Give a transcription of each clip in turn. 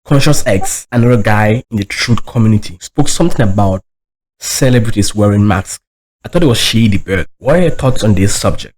Conscious X, another guy in the truth community, spoke something about celebrities wearing masks. I thought it was shady, but what are your thoughts on this subject?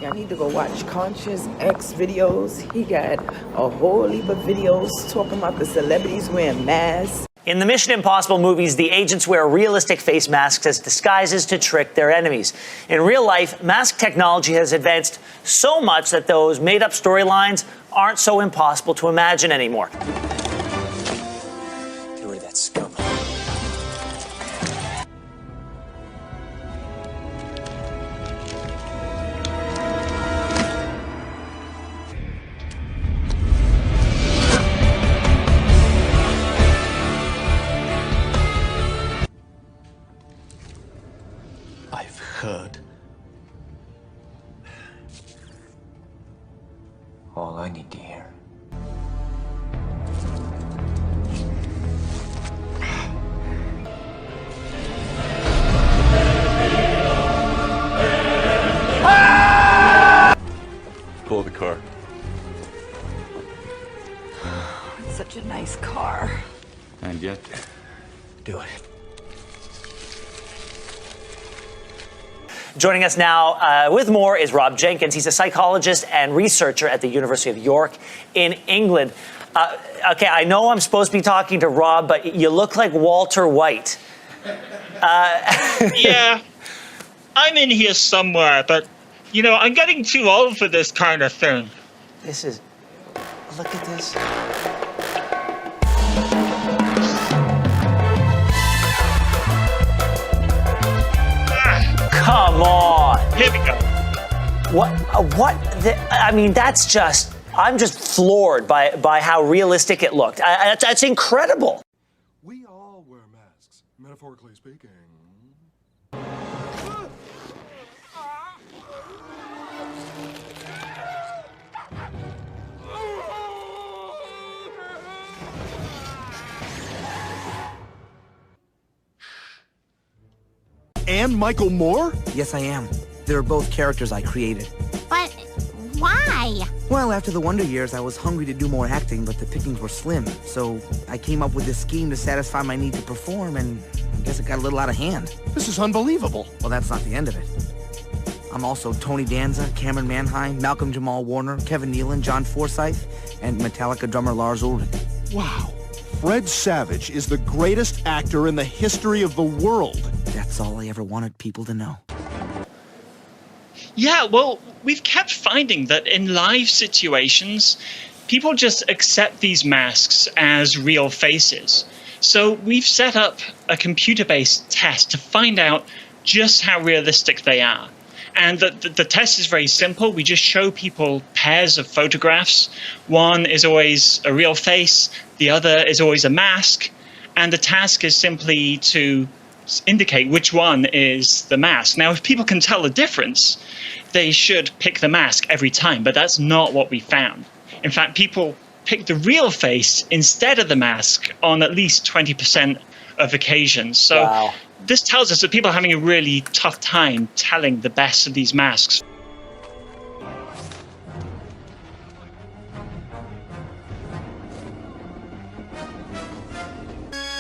Y'all need to go watch Conscious X videos. He got a whole heap of videos talking about the celebrities wearing masks. In the Mission Impossible movies, the agents wear realistic face masks as disguises to trick their enemies. In real life, mask technology has advanced so much that those made-up storylines aren't so impossible to imagine anymore. Get rid of that scum. I've heard. All I need to hear. Pull the car. It's such a nice car. And yet, Do it. Joining us now with more is Rob Jenkins. He's a psychologist and researcher at the University of York in England. Okay, I know I'm supposed to be talking to Rob, but you look like Walter White. Yeah, I'm in here somewhere, but, you know, I'm getting too old for this kind of thing. This is... Look at this. Come on. Here we go. I mean, that's just... I'm just floored by how realistic it looked. That's incredible. We all wear masks, metaphorically speaking. And Michael Moore? Yes, I am. They're both characters I created. But why? Well, after the Wonder Years, I was hungry to do more acting, but the pickings were slim. So I came up with this scheme to satisfy my need to perform, and I guess it got a little out of hand. This is unbelievable. Well, that's not the end of it. I'm also Tony Danza, Cameron Manheim, Malcolm Jamal Warner, Kevin Nealon, John Forsythe, and Metallica drummer Lars Ulrich. Wow. Fred Savage is the greatest actor in the history of the world. That's all I ever wanted people to know. Yeah, well, we've kept finding that in live situations, people just accept these masks as real faces. So we've set up a computer-based test to find out just how realistic they are. And the test is very simple. We just show people pairs of photographs. One is always a real face, the other is always a mask, and the task is simply to indicate which one is the mask. Now, if people can tell the difference, they should pick the mask every time, but that's not what we found. In fact, people pick the real face instead of the mask on at least 20% of occasions. So Wow. This tells us that people are having a really tough time telling the best of these masks.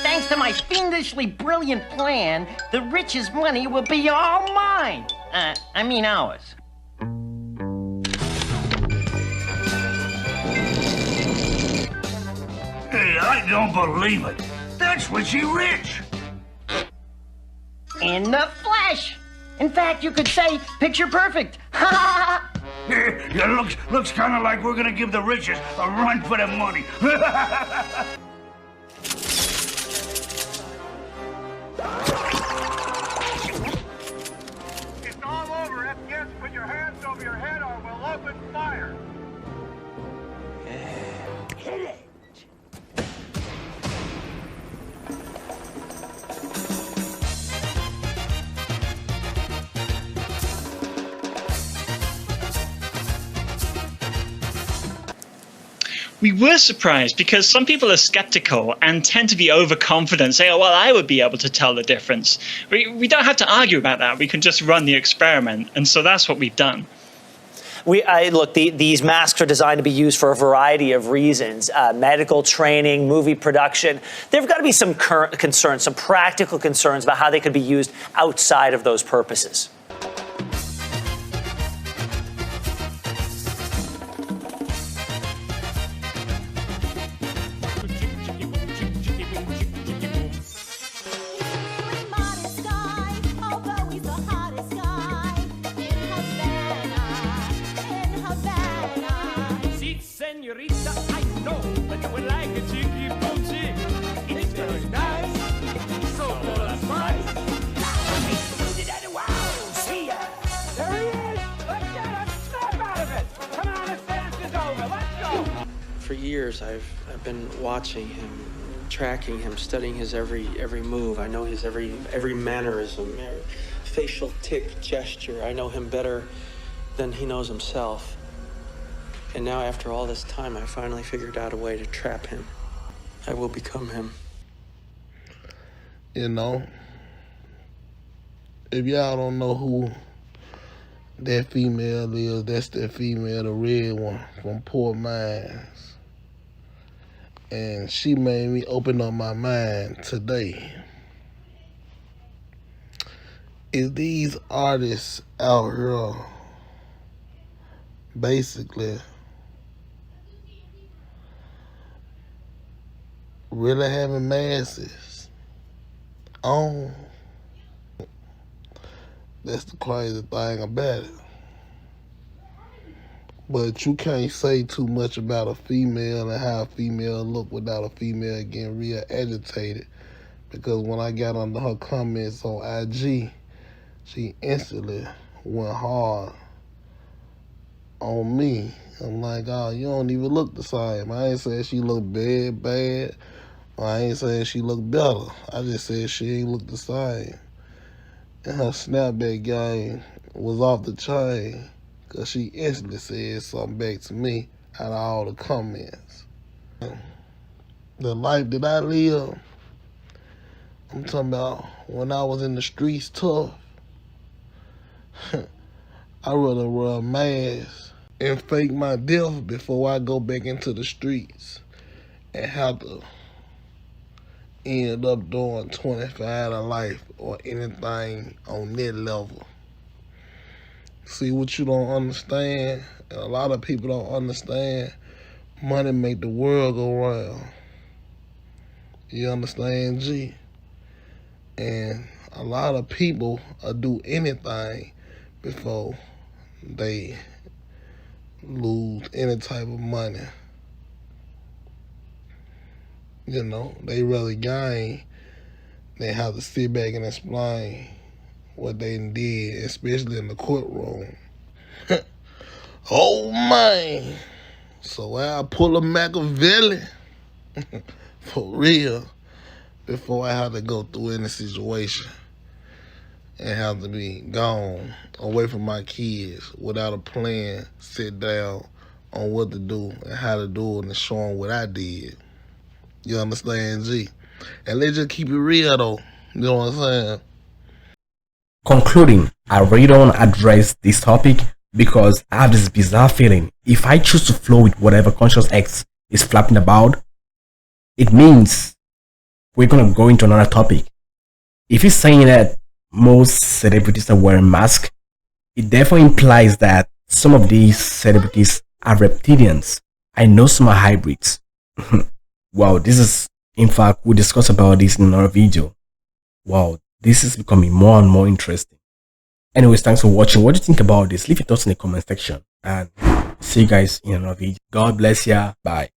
Thanks to my fiendishly brilliant plan, the richest money will be all mine. I mean ours. Hey, I don't believe it. That's when she rich. In the flesh. In fact, you could say picture perfect. Ha Yeah, looks kind of like we're gonna give the richest a run for their money. It's all over. FPS, put your hands over your head or we'll open fire. Hit it. We were surprised because some people are skeptical and tend to be overconfident, say, oh, well, I would be able to tell the difference. We don't have to argue about that. We can just run the experiment. And so that's what we've done. Look, these masks are designed to be used for a variety of reasons, medical training, movie production. There have got to be some current concerns, some practical concerns about how they could be used outside of those purposes. For years, I've been watching him, tracking him, studying his every move. I know his every mannerism, facial tic, gesture. I know him better than he knows himself. And now, after all this time, I finally figured out a way to trap him. I will become him. You know, if y'all don't know who that female is, that's that female, the red one from Poor Minds. And she made me open up my mind today. Is these artists out here basically really having masses on? That's the crazy thing about it. But you can't say too much about a female and how a female look without a female getting real agitated. Because when I got under her comments on IG, she instantly went hard on me. I'm like, oh, you don't even look the same. I ain't saying she look bad. Or I ain't saying she look better. I just said she ain't look the same. And her snapback game was off the chain. Because she instantly said something back to me out of all the comments. The life that I live, I'm talking about when I was in the streets tough, I'd rather wear a mask and fake my death before I go back into the streets and have to end up doing 25 to life or anything on that level. See, what you don't understand, and a lot of people don't understand, money make the world go round. You understand, G? And a lot of people will do anything before they lose any type of money. You know, they rather gain than have to sit back and explain what they did, especially in the courtroom. Oh, man. So I pull a Machiavelli for real before I have to go through any situation and have to be gone away from my kids without a plan, sit down on what to do and how to do it and show them what I did. You understand, G? And let's just keep it real, though. You know what I'm saying? Concluding, I really don't want to address this topic because I have this bizarre feeling. If I choose to flow with whatever Conscious X is flapping about, it means we're going to go into another topic. If he's saying that most celebrities are wearing masks, it definitely implies that some of these celebrities are reptilians. I know some are hybrids. Wow, this is, in fact, we'll discuss about this in another video. Wow, this is becoming more and more interesting. Anyways, thanks for watching. What do you think about this? Leave your thoughts in the comment section and see you guys in another video. God bless ya. Bye.